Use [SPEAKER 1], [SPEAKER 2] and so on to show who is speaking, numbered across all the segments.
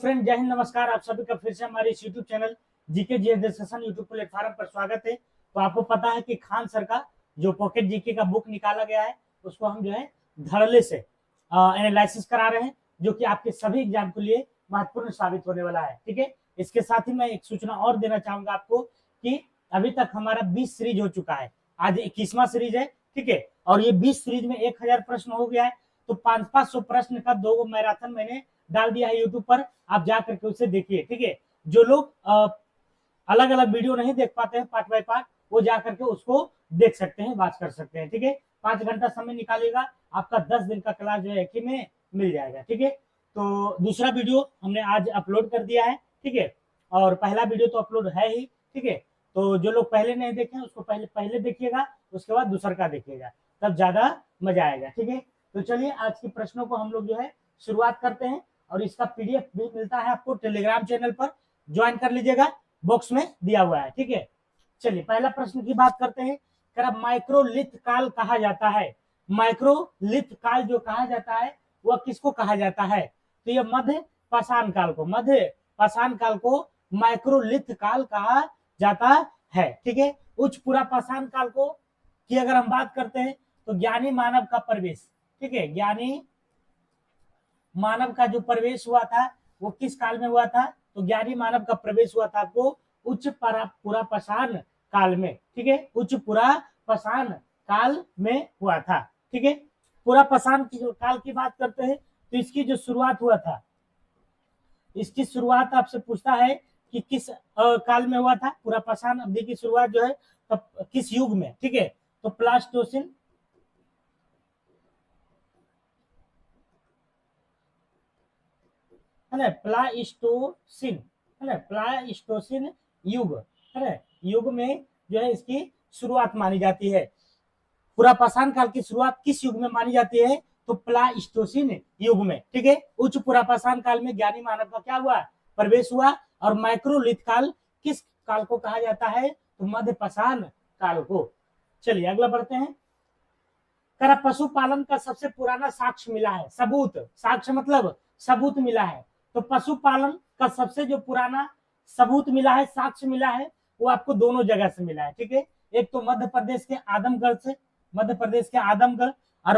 [SPEAKER 1] Friend, जय हिंद, नमस्कार। आप सभी का फिर से हमारे इस YouTube channel GK GS discussion YouTube platform पर स्वागत है। तो आपको पता है कि खान सर का जो पॉकेट जीके का बुक निकाला गया है उसको हम जो है धड़ल्ले से एनालिसिस करा रहे हैं, जो कि आपके सभी एग्जाम के लिए महत्वपूर्ण साबित होने वाला है। ठीक है, इसके साथ ही मैं एक सूचना और देना चाहूंगा आपको कि अभी तक हमारा 20 सीरीज हो चुका है, आज 21वां सीरीज है। ठीक है, और ये 20 सीरीज में 1000 प्रश्न हो गया है। तो 500-500 प्रश्न का 2 मैराथन मैंने डाल दिया है यूट्यूब पर, आप जा करके उसे देखिए। ठीक है, जो लोग अलग अलग वीडियो नहीं देख पाते हैं पार्ट बाय पार्ट, वो जा करके उसको देख सकते हैं, बात कर सकते हैं। ठीक है, 5 घंटा समय निकालेगा, आपका 10 दिन का क्लास जो है कि में मिल जाएगा। ठीक है, तो दूसरा वीडियो हमने आज अपलोड कर दिया है। ठीक है, और पहला वीडियो तो अपलोड है ही। ठीक है, तो जो लोग पहले नहीं देखे उसको पहले पहले देखिएगा, उसके बाद दूसरा का देखिएगा, तब ज्यादा मजा आएगा। ठीक है, तो चलिए आज के प्रश्नों को हम लोग जो है शुरुआत करते हैं, और इसका पीडीएफ भी मिलता है आपको टेलीग्राम चैनल पर, ज्वाइन कर लीजिएगा, बॉक्स में दिया हुआ है। ठीक है, चलिए पहला प्रश्न की बात करते हैं। माइक्रोलिथ काल कहा जाता है। माइक्रोलिथ काल जो कहा जाता है वह किसको कहा जाता है? तो यह मध्य पाषाण काल को माइक्रोलिथ काल कहा जाता है। ठीक है, उच्च पुरा पाषाण काल को की अगर हम बात करते हैं तो ज्ञानी मानव का प्रवेश, ठीक है, ज्ञानी मानव का जो प्रवेश हुआ था वो किस काल में हुआ था? तो ज्ञानी मानव का प्रवेश हुआ था आपको उच्च पुरा पाषाण काल में। ठीक है, उच्च पुरा पाषाण काल में हुआ था। ठीक है, पुरा पाषाण काल की बात करते हैं तो इसकी जो शुरुआत हुआ था, इसकी शुरुआत आपसे पूछता है कि किस काल में हुआ था। पुरा पाषाण अवधि की शुरुआत जो है तब किस युग में? ठीक है, तो प्लास्टोसिन, है ना, प्लाइस्टोसिन, है ना, प्लाइस्टोसिन युग, है ना, युग में जो है इसकी शुरुआत मानी जाती है। पुरा पाषाण काल की शुरुआत किस युग में मानी जाती है? तो प्लाइस्टोसिन युग में। ठीक है, उच्च पुरा पाषाण काल में ज्ञानी मानव का क्या हुआ? प्रवेश हुआ। और माइक्रोलिथ काल किस काल को कहा जाता है? तो मध्य पाषाण काल को। चलिए अगला बढ़ते हैं। पशुपालन का सबसे पुराना साक्ष्य मिला है, सबूत, साक्ष्य मतलब सबूत मिला है। तो पशुपालन का सबसे जो पुराना सबूत मिला है, साक्ष्य मिला है, वो आपको दोनों जगह से मिला है। ठीक है, एक तो मध्य प्रदेश के आदमगढ़ से, मध्य प्रदेश के आदमगढ़, और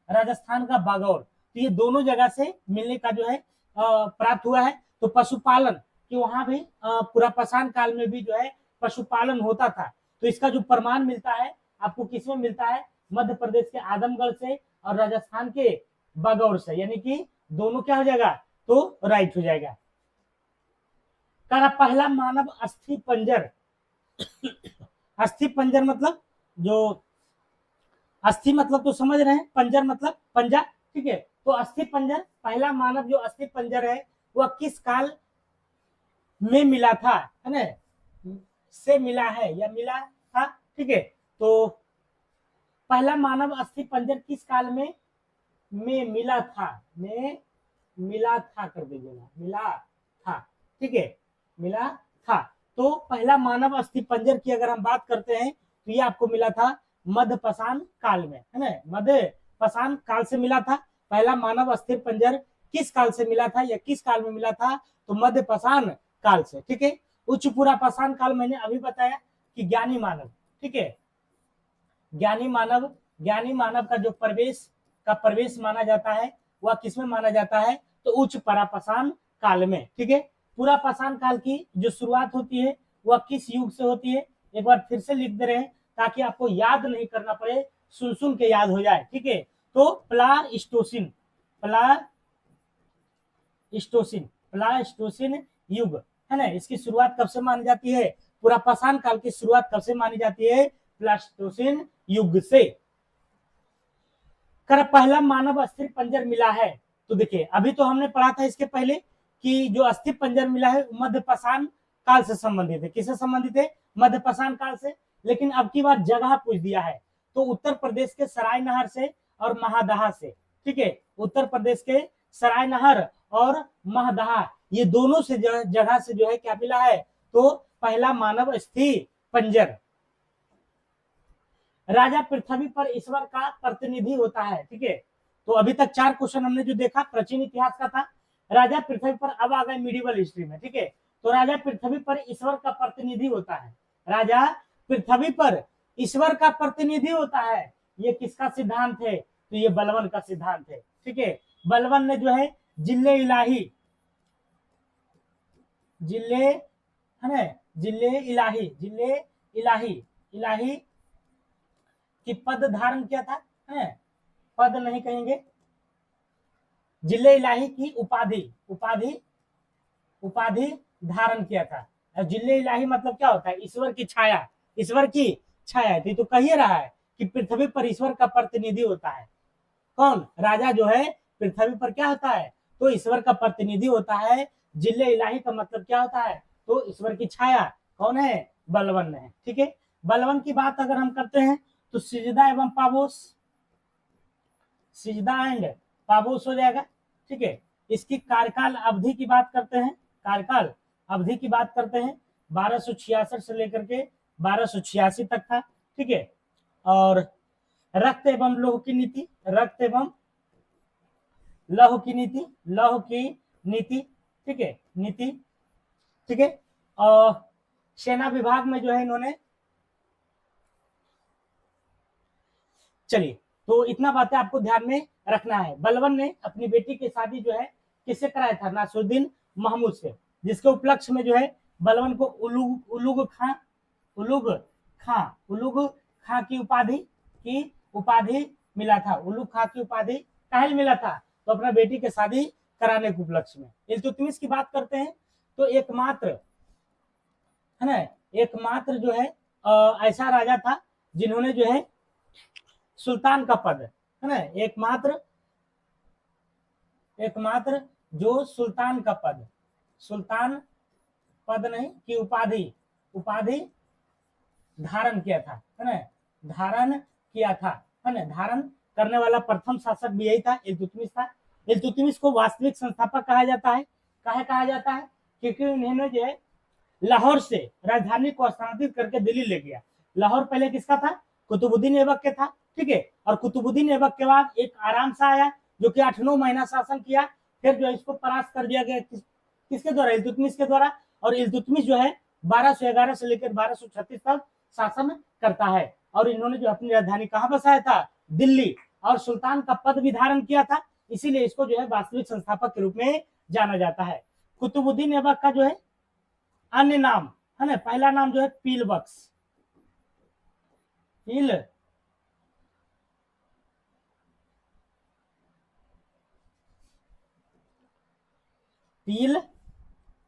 [SPEAKER 1] राजस्थान का बागौर। तो ये दोनों जगह से मिलने का जो है प्राप्त हुआ है। तो पशुपालन कि वहां भी पूरा पाषाण काल में भी जो है पशुपालन होता था। तो इसका जो प्रमाण मिलता है आपको किसमें मिलता है? मध्य प्रदेश के आदमगढ़ से और राजस्थान के बागौर से, यानी कि दोनों क्या हो जाएगा? तो राइट हो जाएगा। पहला मानव अस्थि पंजर, अस्थि पंजर मतलब जो अस्थि मतलब तो समझ रहे हैं, पंजर मतलब पंजा। ठीक है, तो अस्थि पंजर, पहला मानव जो अस्थि पंजर है वह किस काल में मिला था, है ना, से मिला है या मिला था। ठीक है, तो पहला मानव अस्थि पंजर किस काल में मिला था? में मिला था कर दीजिएगा, मिला था। ठीक है, मिला था। तो पहला मानव अस्थि पंजर की अगर हम बात करते हैं तो ये आपको मिला था मध्य पाषाण काल में, है ना, मध्य पाषाण काल से मिला था। पहला मानव अस्थि पंजर किस काल से मिला था या किस काल में मिला था? तो मध्य पाषाण काल से। ठीक है, उच्च पुरा पाषाण काल मैंने अभी बताया कि ज्ञानी मानव, ठीक है, ज्ञानी मानव का जो प्रवेश माना जाता है वह किसमें माना जाता है? तो उच्च परापाषाण काल में। ठीक है, पूरा पाषाण काल की जो शुरुआत होती है वह किस युग से होती है? एक बार फिर से लिख दे रहे हैं ताकि आपको याद नहीं करना पड़े, सुन सुन के याद हो जाए। ठीक है, तो प्लाइस्टोसिन युग, है ना, इसकी शुरुआत कब से मानी जाती है? पूरा पाषाण काल की शुरुआत कब से मानी जाती है? प्लाइस्टोसिन युग से। पहला मानव अस्थि पंजर मिला है। तो देखिए अभी तो हमने पढ़ा था इसके पहले कि जो अस्थि पंजर मिला है मध्य पाषाण काल से संबंधित है। किससे संबंधित है? मध्य पाषाण काल से। लेकिन अब की बार जगह पूछ दिया है, तो उत्तर प्रदेश के सराय नहर से और महदहा से। ठीक है, उत्तर प्रदेश के सराय नहर और महदहा, ये दोनों से जगह से जो है क्या मिला है? तो पहला मानव अस्थि पंजर। राजा पृथ्वी पर ईश्वर का प्रतिनिधि होता है। ठीक है, तो अभी तक 4 क्वेश्चन हमने जो देखा प्राचीन इतिहास का था। राजा पृथ्वी पर, अब आ गए मिडिवल हिस्ट्री में, ठीक है। तो राजा पृथ्वी पर ईश्वर का प्रतिनिधि होता है, राजा पृथ्वी पर ईश्वर का प्रतिनिधि होता है। ये किसका सिद्धांत है? तो ये बलवन का सिद्धांत है, ठीक है। बलवन ने जो है जिले इलाही, जिले है ना, जिले इलाही, जिले इलाही, इलाही की पद धारण किया था, है पद नहीं कहेंगे, जिले इलाही की उपाधि, उपाधि, उपाधि धारण किया था। जिले इलाही मतलब क्या होता है? ईश्वर की छाया, ईश्वर की छाया। तो कहिए रहा है कि पृथ्वी पर ईश्वर का प्रतिनिधि होता है कौन? राजा जो है पृथ्वी पर क्या होता है? तो ईश्वर का प्रतिनिधि होता है। जिले इलाही का मतलब क्या होता है? तो ईश्वर की छाया। कौन है? बलवन है, ठीक है। बलवन की बात अगर हम करते हैं तो सिजदा एवं पाबोस, सिजदा एंड पाबोस हो जाएगा, ठीक है। इसकी कार्यकाल अवधि की बात करते हैं, कार्यकाल अवधि की बात करते हैं 1266 से लेकर के 1286 तक था, ठीक है। और रक्त एवं लोह की नीति, रक्त एवं लौह की नीति, लौह की नीति, ठीक है, नीति, ठीक है। और सेना विभाग में जो है इन्होंने, चलिए तो इतना बातें आपको ध्यान में रखना है। बलवन ने अपनी बेटी की शादी जो है किससे कराया था? नासिरुद्दीन महमूद से, जिसके उपलक्ष्य में जो है बलवन को उलुग खां, उलुग खां, उलुग खां की उपाधि मिला था। उलुग खां की उपाधि काहे मिला था? तो अपना बेटी की शादी कराने के उपलक्ष्य में। इल्तुतमिश की बात करते हैं तो एकमात्र है ना, एकमात्र जो है ऐसा राजा था जिन्होंने जो है सुल्तान का पद, है ना, एकमात्र, एकमात्र जो सुल्तान का पद, सुल्तान पद नहीं की उपाधि, उपाधि धारण किया था, है ना, धारण किया था, है ना। धारण करने वाला प्रथम शासक भी यही था, इल्तुतमिश था। इल्तुतमिश को वास्तविक संस्थापक कहा जाता है। काहे कहा जाता है? क्योंकि उन्होंने जो है लाहौर से राजधानी को स्थानांतरित करके दिल्ली ले गया। लाहौर पहले किसका था? कुतुबुद्दीन ऐबक के था, ठीक है। और कुतुबुद्दीन ऐबक के बाद एक आराम सा आया जो कि 8-9 महीना शासन किया, फिर जो है इसको परास्त कर दिया गया किसके द्वारा? इल्तुतमिश के द्वारा। और इल्तुतमिश जो है 1211 से लेकर 1236 तक शासन करता है। और इन्होंने जो अपनी राजधानी कहाँ बसाया था? दिल्ली। और सुल्तान का पद भी धारण किया था, इसीलिए इसको जो है वास्तविक संस्थापक के रूप में जाना जाता है। कुतुबुद्दीन ऐबक का जो है अन्य नाम, है ना, पहला नाम जो है पीलबक्स, पील पील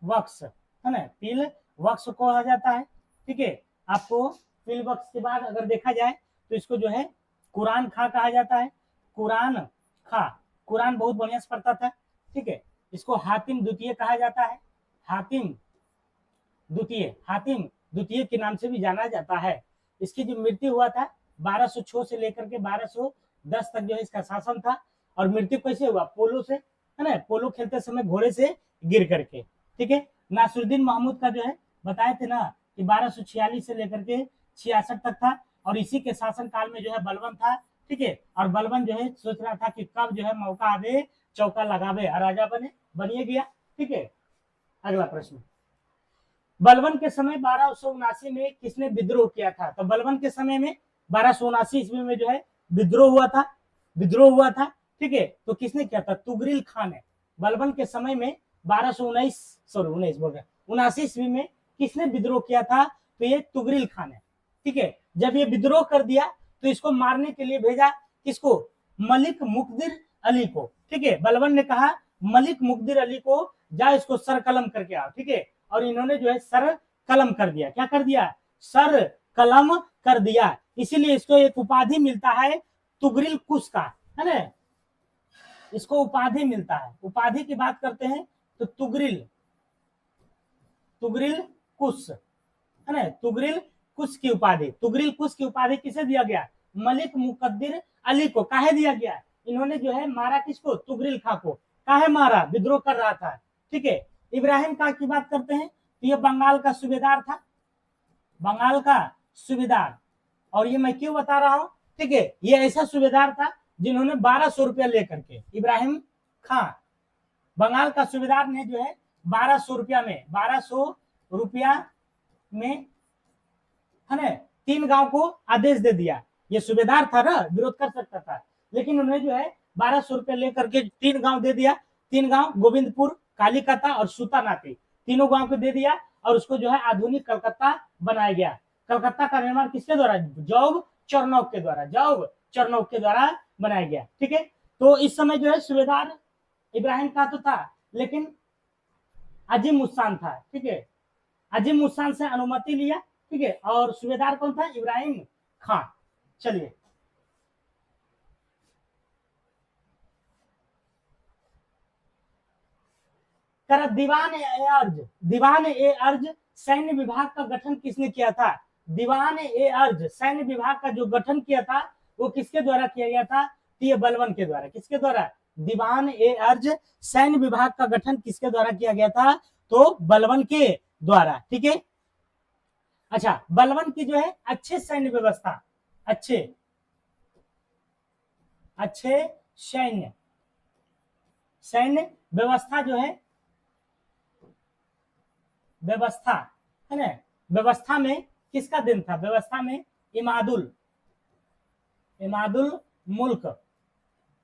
[SPEAKER 1] वक्स, है ना, पील वक्स को कहा जाता है, ठीक है। आपको पील वक्स के बाद अगर देखा जाए तो इसको जो है कुरान खां कहा जाता है। कुरान खां, कुरान बहुत बढ़िया से पढ़ता था, ठीक है। इसको हातिम द्वितीय कहा जाता है, हातिम द्वितीय, हातिम द्वितीय के नाम से भी जाना जाता है। इसकी जो मृत्यु हुआ था 1206 से लेकर के 1210 तक जो है इसका शासन था। और मृत्यु कैसे हुआ? पोलो से, है ना, पोलो खेलते समय घोड़े से गिर करके, ठीक है। नासिरुद्दीन महमूद का जो है बताए थे ना कि 1246 से लेकर के 66 तक था। और इसी के शासन काल में जो है बलवन था, ठीक है। और बलवन जो है सोच रहा था कि कब जो है मौका आवे चौका लगावे, और राजा बनिए गया, ठीक है। अगला प्रश्न, बलवन के समय 1279 में किसने विद्रोह किया था? तो बलवन के समय में 1279 ईस्वी में जो है विद्रोह हुआ था, विद्रोह हुआ था, ठीक है। तो किसने किया था? तुगरिल खान ने। बलवन के समय में 1279 ईस्वी में किसने विद्रोह किया था? तो ये तुगरिल खान है, ठीक है। जब ये विद्रोह कर दिया तो इसको मारने के लिए भेजा किसको? मलिक मुकदिर अली को, ठीक है। बलवन ने कहा मलिक मुकदिर अली को जा इसको सर कलम करके आओ, ठीक है। और इन्होंने जो है सर कलम कर दिया। क्या कर दिया? सर कलम कर दिया। इसीलिए इसको एक उपाधि मिलता है तुगरिल कुश का, है ना, इसको उपाधि मिलता है। उपाधि की बात करते हैं तो तुगरिल, तुगरिल कुश, है ना, तुगरिल कुश की उपाधि, तुगरिल कुश की उपाधि किसे दिया गया? मलिक मुकद्दिर अली को। काहे दिया गया? इन्होंने जो है मारा किसको? तुगरिल खां को। काहे मारा? विद्रोह कर रहा था, ठीक है। इब्राहिम खां की बात करते हैं तो ये बंगाल का सूबेदार था, बंगाल का सूबेदार। और ये मैं क्यों बता रहा हूं, ठीक है, ये ऐसा सूबेदार था जिन्होंने 1200 रुपया लेकर के, इब्राहिम खां बंगाल का सूबेदार ने जो है 1200 रुपया में है ना 3 गांव को आदेश दे दिया। ये सूबेदार था ना, विरोध कर सकता था, लेकिन उन्हें जो है 1200 रुपया लेकर के 3 गांव दे दिया। 3 गांव गोविंदपुर, कालीकता और सूतानाती, तीनों गांव को दे दिया और उसको जो है आधुनिक कलकत्ता बनाया गया। कलकत्ता का निर्माण किसके द्वारा? जॉब चरनौक के द्वारा, जॉब चरनौक के द्वारा बनाया गया। ठीक है, तो इस समय जो है सूबेदार इब्राहिम खां तो था, लेकिन अजीम मुस्तान था। ठीक है, अजीम मुस्तान से अनुमति लिया। ठीक है, और सूबेदार कौन था? इब्राहिम खां। चलिए, कर दीवान ए अर्ज सैन्य विभाग का गठन किसने किया था? दीवान ए अर्ज सैन्य विभाग का जो गठन किया था वो किसके द्वारा किया गया था? ये बलबन के द्वारा। किसके द्वारा? दीवान ए अर्ज सैन्य विभाग का गठन किसके द्वारा किया गया था? तो बलबन के द्वारा। ठीक है, अच्छा, बलबन की जो है अच्छे सैन्य व्यवस्था, अच्छे सैन्य व्यवस्था जो है, व्यवस्था है ना, व्यवस्था में किसका दिन था? व्यवस्था में इमादुल मुल्क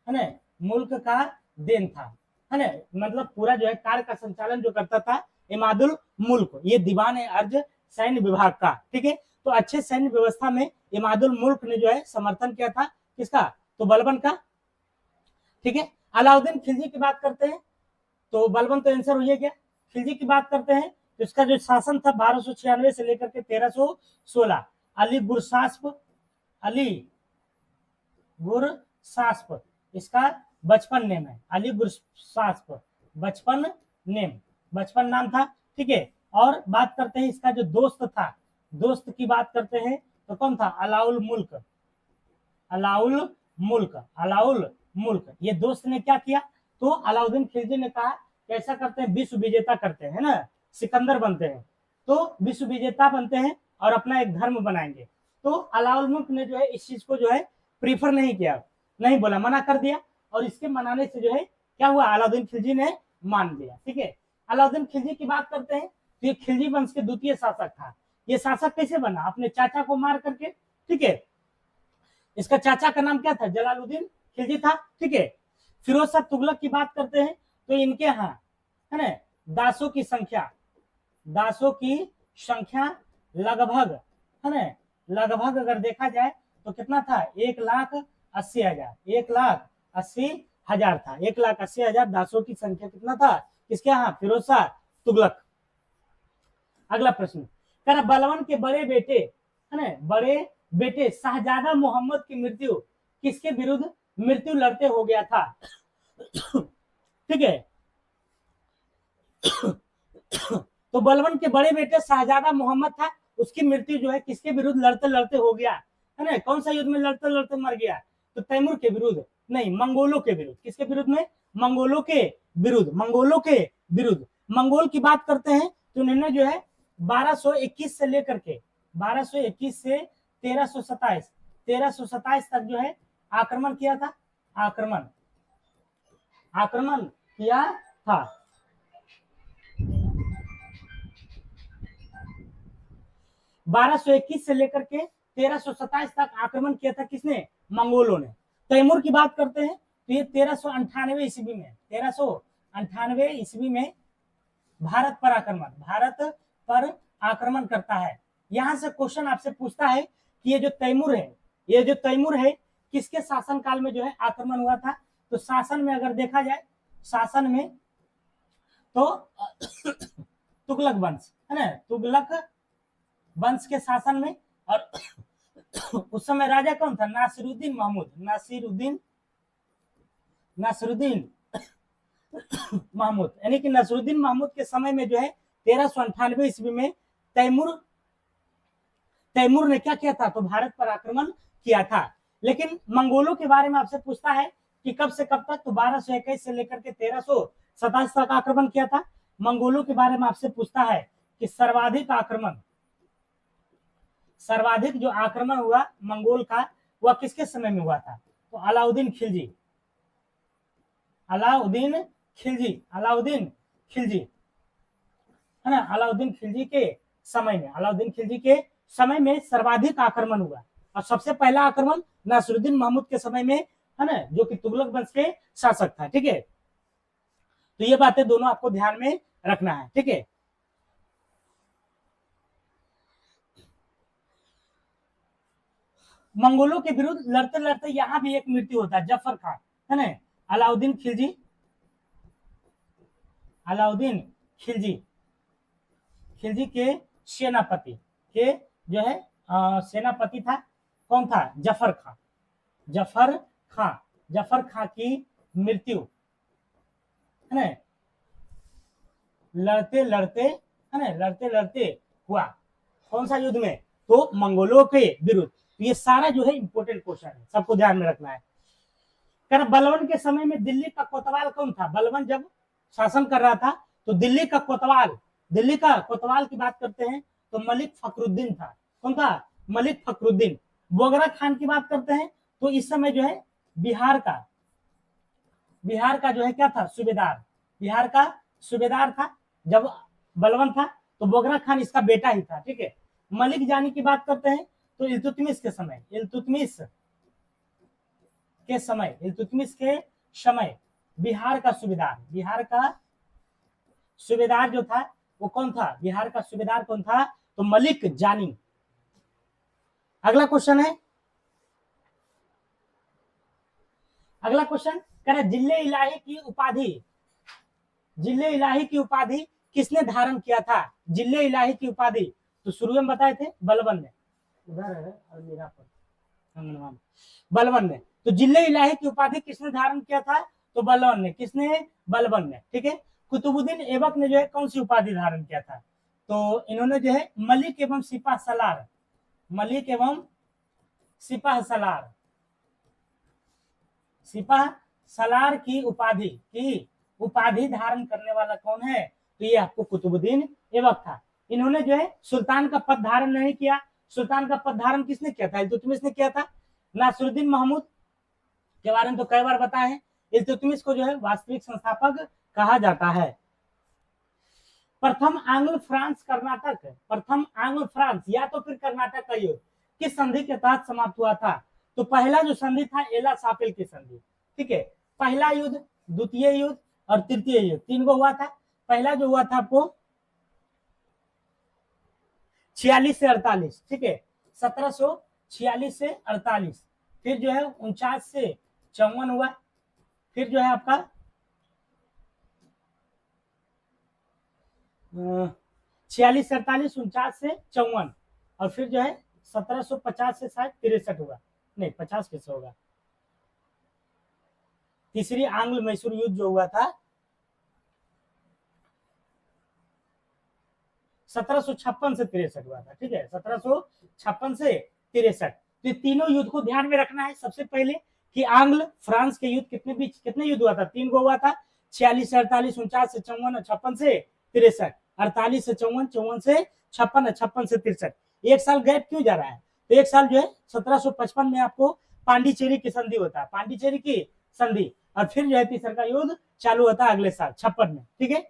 [SPEAKER 1] है ना, मुल्क का दिन था, है ना। मतलब पूरा जो है कार्य का संचालन जो करता था इमादुल मुल्क, ये दीवान अर्ज सैन्य विभाग का। ठीक है, तो अच्छे सैन्य व्यवस्था में इमादुल मुल्क ने जो है समर्थन किया था। किसका? तो बलबन का। ठीक है, अलाउद्दीन खिलजी की बात करते हैं, तो बलबन तो आंसर हुई है क्या? खिलजी की बात करते हैं तो इसका जो शासन था 1296 से लेकर के 1316, अली गुरसास्प इसका बचपन नेम है। अली गुरसास्प बचपन नाम था। ठीक है, और बात करते हैं इसका जो दोस्त था, दोस्त की बात करते हैं तो कौन था? अलाउल मुल्क। ये दोस्त ने क्या किया? तो अलाउद्दीन खिलजी ने कहा कैसा करते हैं? विश्व विजेता करते हैं ना, सिकंदर बनते हैं, तो विश्व विजेता बनते हैं और अपना एक धर्म बनाएंगे। तो अलाउल मुल्क ने जो है इस चीज को जो है प्रीफर नहीं किया, नहीं बोला, मना कर दिया, और इसके मनाने से जो है क्या हुआ? अलाउद्दीन खिलजी ने मान लिया। ठीक है, अलाउद्दीन खिलजी की बात करते हैं तो ये खिलजी वंश के द्वितीय शासक था। ये शासक कैसे बना? अपने चाचा को मार करके। ठीक है, इसका चाचा का नाम क्या था? जलालुद्दीन खिलजी था। ठीक है, फिरोज शाह तुगलक की बात करते हैं तो इनके यहाँ है ना दासों की संख्या लगभग है ना, लगभग अगर देखा जाए तो कितना था? 1,80,000 था। 1,80,000 दासों की संख्या कितना था? किसके यहाँ? फिरोज शाह तुगलक। अगला प्रश्न, कर बलबन के बड़े बेटे है ना, बड़े बेटे शाहजादा मोहम्मद की मृत्यु किसके विरुद्ध मृत्यु लड़ते हो गया था? ठीक है, तो बलबन के बड़े बेटे शाहजादा मोहम्मद था, उसकी मृत्यु जो है किसके विरुद्ध लड़ते लड़ते हो गया है ना? कौन सा युद्ध में लड़ते लड़ते मर गया? तो तैमूर के विरुद्ध नहीं, मंगोलों के विरुद्ध। किसके विरुद्ध में? मंगोलों के विरुद्ध। मंगोल की बात करते हैं तो उन्होंने जो है 1221 से लेकर के 1221 से 1327 तक जो है आक्रमण किया था। आक्रमण किया था। 1221 से लेकर के 1327 तक आक्रमण किया था। किसने? मंगोलों ने। तैमूर की बात करते हैं तो ये 1398 ईस्वी में भारत पर आक्रमण करता है। यहां से क्वेश्चन आपसे पूछता है कि ये जो तैमूर है किसके शासन काल में जो है आक्रमण हुआ था? तो शासन में अगर देखा जाए, शासन में तो तुगलक वंश है ना, तुगलक वंश के शासन में। और उस समय राजा कौन था? नासिरुद्दीन महमूद, यानी कि नसरुद्दीन महमूद के समय में जो है 1398 ईस्वी में तैमूर ने क्या किया था? तो भारत पर आक्रमण किया था। लेकिन मंगोलों के बारे में आपसे पूछता है कि कब से कब तक? तो 1221 से लेकर के 1327 तक आक्रमण किया था। मंगोलों के बारे में आपसे पूछता है कि सर्वाधिक जो आक्रमण हुआ मंगोल का वह किसके समय में हुआ था? तो अलाउद्दीन खिलजी, अलाउद्दीन खिलजी, है ना, अलाउद्दीन खिलजी के समय में, अलाउद्दीन खिलजी के समय में सर्वाधिक आक्रमण हुआ। और सबसे पहला आक्रमण नासिरुद्दीन महमूद के समय में, है ना, जो कि तुगलक वंश के शासक था। ठीक है, तो ये बातें दोनों आपको ध्यान में रखना है। ठीक है, मंगोलों के विरुद्ध लड़ते लड़ते यहां भी एक मृत्यु होता है, जफर खान, है ना, अलाउद्दीन खिलजी, अलाउद्दीन खिलजी, खिलजी के सेनापति के जो है सेनापति था, कौन था, जफर खान, जफर खान, जफर खान की मृत्यु, है ना, लड़ते लड़ते, है ना, लड़ते लड़ते हुआ, कौन सा युद्ध में, तो मंगोलों के विरुद्ध। तो ये सारा जो है इंपॉर्टेंट क्वेश्चन है, सबको ध्यान में रखना है। कर बलवन के समय में दिल्ली का कोतवाल कौन था, बलवन जब शासन कर रहा था तो दिल्ली का कोतवाल, दिल्ली का कोतवाल की बात करते हैं तो मलिक फखरुद्दीन था, कौन था, मलिक फखरुद्दीन। बोगरा खान की बात करते हैं तो इस समय जो है बिहार का, बिहार का जो है क्या था, सूबेदार, बिहार का सूबेदार था जब बलवन था, तो बोगरा खान इसका बेटा ही था। ठीक है, मलिक जानी की बात करते हैं तो इल्तुतमिश के समय, इल्तुतमिश के समय, इल्तुतमिश के समय बिहार का सूबेदार, बिहार का सूबेदार जो था वो कौन था, बिहार का सूबेदार कौन था, तो मलिक जानी। अगला क्वेश्चन है, अगला क्वेश्चन कह रहा जिले इलाही की उपाधि, जिले इलाही की उपाधि किसने धारण किया था, जिले इलाही की उपाधि, तो शुरू में बताए थे बलबन ने, उधर है अलमीरा पर, बलबन ने। तो जिले इलाही की उपाधि किसने धारण किया था, तो बलबन ने, किसने, बलबन ने। ठीक है, कुतुबुद्दीन ऐबक ने जो है कौन सी उपाधि धारण किया था, तो इन्होंने जो है मलिक एवं सिपाह सलार, मलिक एवं सिपाह सलार, सिपाह सलार की उपाधि धारण करने वाला कौन है, तो ये आपको कुतुबुद्दीन ऐबक था। इन्होंने जो है सुल्तान का पद धारण नहीं किया, सुल्तान का पद धारण किसने किया था, इल्तुतमिश ने किया था। नासिरुद्दीन महमूद के बारे में तो कई बार बताए हैं, इल्तुतमिश को जो है वास्तविक संस्थापक कहा जाता है। प्रथम आंग्ल फ्रांस कर्नाटक, प्रथम आंग्ल फ्रांस या तो फिर कर्नाटक का युद्ध किस संधि के तहत समाप्त हुआ था, तो पहला जो संधि था एला सापेल की संधि। ठीक है, पहला युद्ध, द्वितीय युद्ध और तृतीय युद्ध, तीन को हुआ था। पहला जो हुआ था आपको 46 से 48, ठीक है, 1746 से 48, फिर जो है 49 से 54 हुआ, फिर जो है आपका 46 से 48, 49 से 54, और फिर जो है 1750 से शायद 63 हुआ, नहीं 50 कैसे होगा, तीसरी आंग्ल मैसूर युद्ध जो हुआ था 1756 से 63 हुआ था। ठीक है, 1756 से 63। तो तीनों युद्ध को ध्यान में रखना है। सबसे पहले कि आंग्ल फ्रांस के युद्ध कितने युद्ध हुआ था, तीन को हुआ था, 46 से 48, 49 से 54, 56 से 63, 48 से 54, 54 से 56, 56 से 63। एक साल गैप क्यों जा रहा है, तो एक साल जो है 1755 में आपको पांडिचेरी की संधि होता है, पांडिचेरी की संधि, और फिर जो है तीसरा का युद्ध चालू होता है अगले साल 56 में। ठीक है,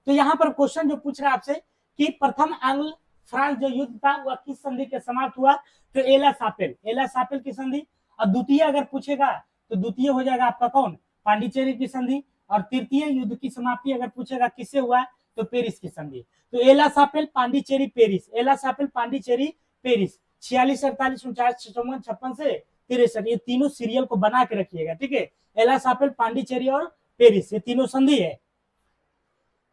[SPEAKER 1] तो यहाँ पर क्वेश्चन जो पूछ रहा है आपसे कि प्रथम आंग्ल फ्रांस जो युद्ध था वह किस संधि के समाप्त हुआ, तो एला सापेल की संधि। और द्वितीय अगर पूछेगा तो द्वितीय हो जाएगा आपका कौन, पांडिचेरी की संधि। और तृतीय युद्ध की समाप्ति अगर पूछेगा किससे हुआ, तो पेरिस की संधि। तो एला सापेल पांडिचेरी पेरिस, एला सापेल पांडिचेरी पेरिस, 46, 48, 49, 54, 56 से 63, ये तीनों सीरियल को बना के रखिएगा। ठीक है, एला सापेल पांडिचेरी और पेरिस, ये तीनों संधि है।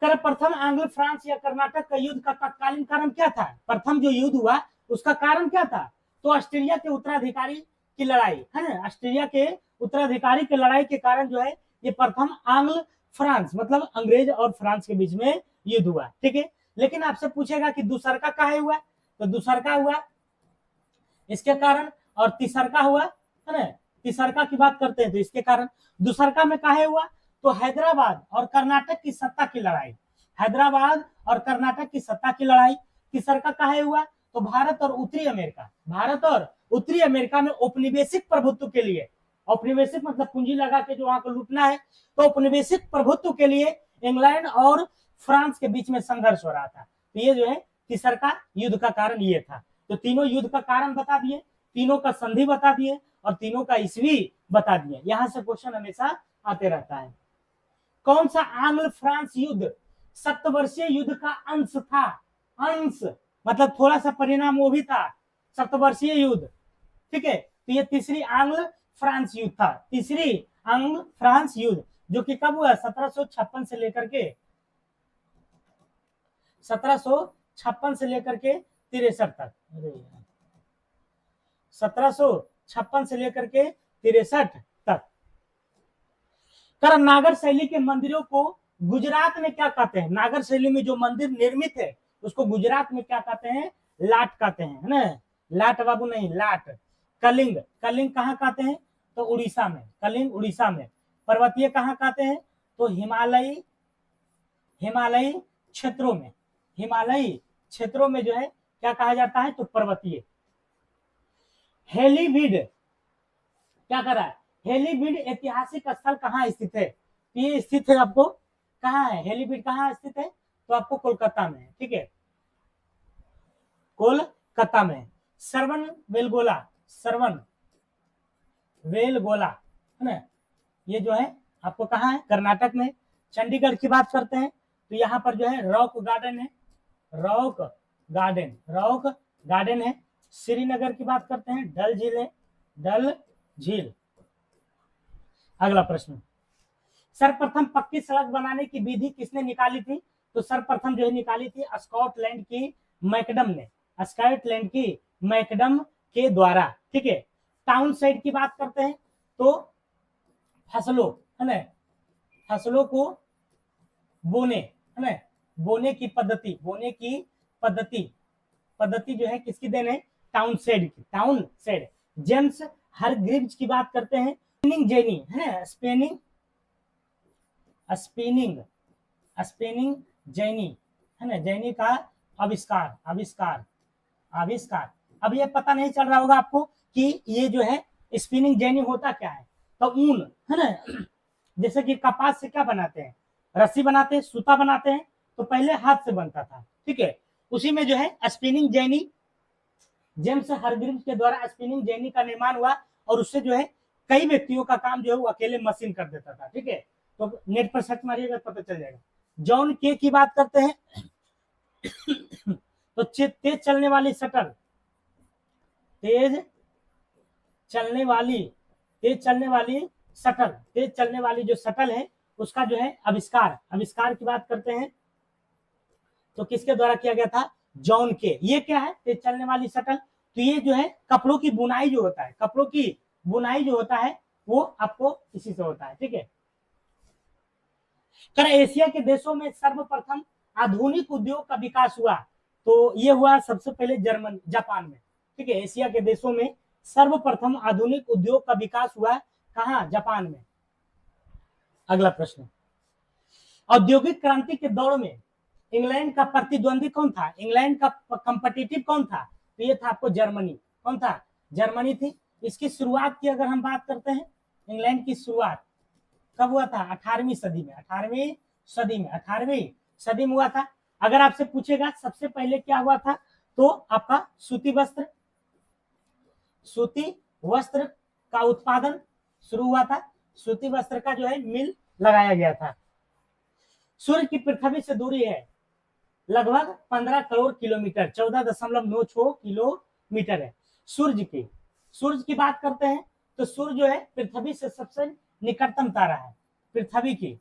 [SPEAKER 1] प्रथम आंग्ल फ्रांस या कर्नाटक का युद्ध का तत्कालीन कारण क्या था, प्रथम जो युद्ध हुआ उसका कारण क्या था, तो ऑस्ट्रेलिया के उत्तराधिकारी की लड़ाई, है ना, ऑस्ट्रेलिया के उत्तराधिकारी की लड़ाई के कारण जो है ये प्रथम आंग्ल फ्रांस मतलब अंग्रेज और फ्रांस के बीच में युद्ध हुआ। ठीक है, लेकिन आपसे पूछेगा कि दूसरका काहे हुआ, तो दूसरका हुआ इसके कारण, और तीसरका हुआ, है ना, तीसरका की बात करते हैं तो इसके कारण। दूसरका में काहे हुआ, तो हैदराबाद और कर्नाटक की सत्ता की लड़ाई, हैदराबाद और कर्नाटक की सत्ता की लड़ाई। तीसरका काहे हुआ, तो भारत और उत्तरी अमेरिका में औपनिवेशिक प्रभुत्व के लिए औपनिवेशिक मतलब पूंजी लगा के जो वहां को लूटना है। तो औपनिवेशिक प्रभुत्व के लिए इंग्लैंड और फ्रांस के बीच में संघर्ष हो रहा था। तो ये जो है तीसरा युद्ध का कारण ये था। तो तीनों युद्ध का कारण बता दिए, तीनों का संधि बता दिए और तीनों का ईस्वी बता दिए। यहां से क्वेश्चन हमेशा आते रहता है। कौन सा आंग्ल फ्रांस युद्ध सप्तवर्षीय युद्ध का अंश था? अंश मतलब थोड़ा सा परिणाम वो भी था, सप्तवर्षीय युद्ध। ठीक है, तो ये तीसरी आंग्ल फ्रांस युद्ध था, तीसरी आंग्ल फ्रांस युद्ध, जो कि कब हुआ? 1756 से लेकर के 1756 से लेकर के 63 तक। 1756 से लेकर के 63 तक। नागर शैली के मंदिरों को गुजरात में क्या कहते हैं? नागर शैली में जो मंदिर निर्मित है उसको गुजरात में क्या कहते हैं? लाट कहते हैं, है ना? लाट बाबू नहीं, लाट। कलिंग, कलिंग कहाँ कहते हैं? तो उड़ीसा में, कलिंग उड़ीसा में। पर्वतीय कहाँ कहते हैं? तो हिमालयी, हिमालयी क्षेत्रों में, हिमालयी क्षेत्रों में जो है क्या कहा जाता है? तो पर्वतीय। हेलीवीड क्या कर रहा है? हेलीवीड ऐतिहासिक स्थल कहाँ स्थित है? ये स्थित है आपको कहाँ है? हेलीवीड कहाँ स्थित है? तो आपको कोलकाता में है। ठीक है, कोलकाता में। श्रवण बेलगोला, श्रवण बेलगोला, है ना? ये जो है आपको कहाँ है? कर्नाटक में। चंडीगढ़ की बात करते हैं तो यहाँ पर जो है रॉक गार्डन है, रॉक गार्डन, रॉक गार्डन है। श्रीनगर की बात करते हैं, डल झील है, डल झील। अगला प्रश्न, सर्वप्रथम पक्की सड़क बनाने की विधि किसने निकाली थी? तो सर्वप्रथम जो है निकाली थी स्कॉटलैंड की मैकडम ने, स्कॉटलैंड की मैकडम के द्वारा। ठीक है, टाउन साइड की बात करते हैं तो फसलों, है ना, फसलों को बोने, है ना, बोने की पद्धति, बोने की पद्धति, पद्धति जो है किसकी देन है? टाउन साइड की, टाउन साइड। जेम्स हरग्रीव्स की बात करते हैं, स्पिनिंग जेनी, है स्पिनिंग, स्पिनिंग, स्पिनिंग जेनी, है ना, जेनी का आविष्कार, आविष्कार, आविष्कार। अब ये पता नहीं चल रहा होगा आपको कि ये जो है स्पिनिंग जेनी होता क्या है? तो ऊन, है ना, जैसे कि कपास से क्या बनाते हैं? रस्सी बनाते हैं, सूता बनाते हैं। तो पहले हाथ से बनता था। ठीक है, उसी में जो है स्पिनिंग जेनी, जेम्स हरग्रीव्स के द्वारा स्पिनिंग जेनी का निर्माण हुआ और उससे जो है कई व्यक्तियों का काम जो है वो अकेले मशीन कर देता था। ठीक है, तो नेट पर सर्च मारिएगा पता चल जाएगा। जॉन के की बात करते हैं तो तेज चलने वाली शटल, तेज चलने वाली, तेज चलने वाली शटल, तेज चलने वाली जो शटल है उसका जो है आविष्कार, आविष्कार की बात करते हैं तो किसके द्वारा किया गया था? जॉन के। ये क्या है? तेज चलने वाली शटल। तो ये जो है कपड़ों की बुनाई जो होता है, कपड़ों की बुनाई जो होता है वो आपको इसी से होता है। ठीक है, एशिया के देशों में सर्वप्रथम आधुनिक उद्योग का विकास हुआ तो ये हुआ सबसे पहले जर्मन, जापान में। ठीक है, एशिया के देशों में सर्वप्रथम आधुनिक उद्योग का विकास हुआ कहाँ? जापान में। अगला प्रश्न, औद्योगिक क्रांति के दौर में इंग्लैंड का प्रतिद्वंदी कौन था? इंग्लैंड का कंपटीटिव कौन था? तो ये था आपको जर्मनी। कौन था? जर्मनी थी। इसकी शुरुआत की अगर हम बात करते हैं, इंग्लैंड की शुरुआत कब हुआ था? 18वीं सदी में, 18वीं सदी में, 18वीं सदी में हुआ था। अगर आपसे पूछेगा सबसे पहले क्या हुआ था तो आपका सूती वस्त्र, सूती वस्त्र का उत्पादन शुरू हुआ था। सूती वस्त्र का जो है मिल लगाया गया था। सूर्य की पृथ्वी से दूरी है लगभग 15 करोड़ किलोमीटर, 14.96 किलोमीटर है सूर्य की। सूर्य की बात करते हैं तो सूर्य जो है पृथ्वी से सबसे निकटतम तारा है, पृथ्वी की,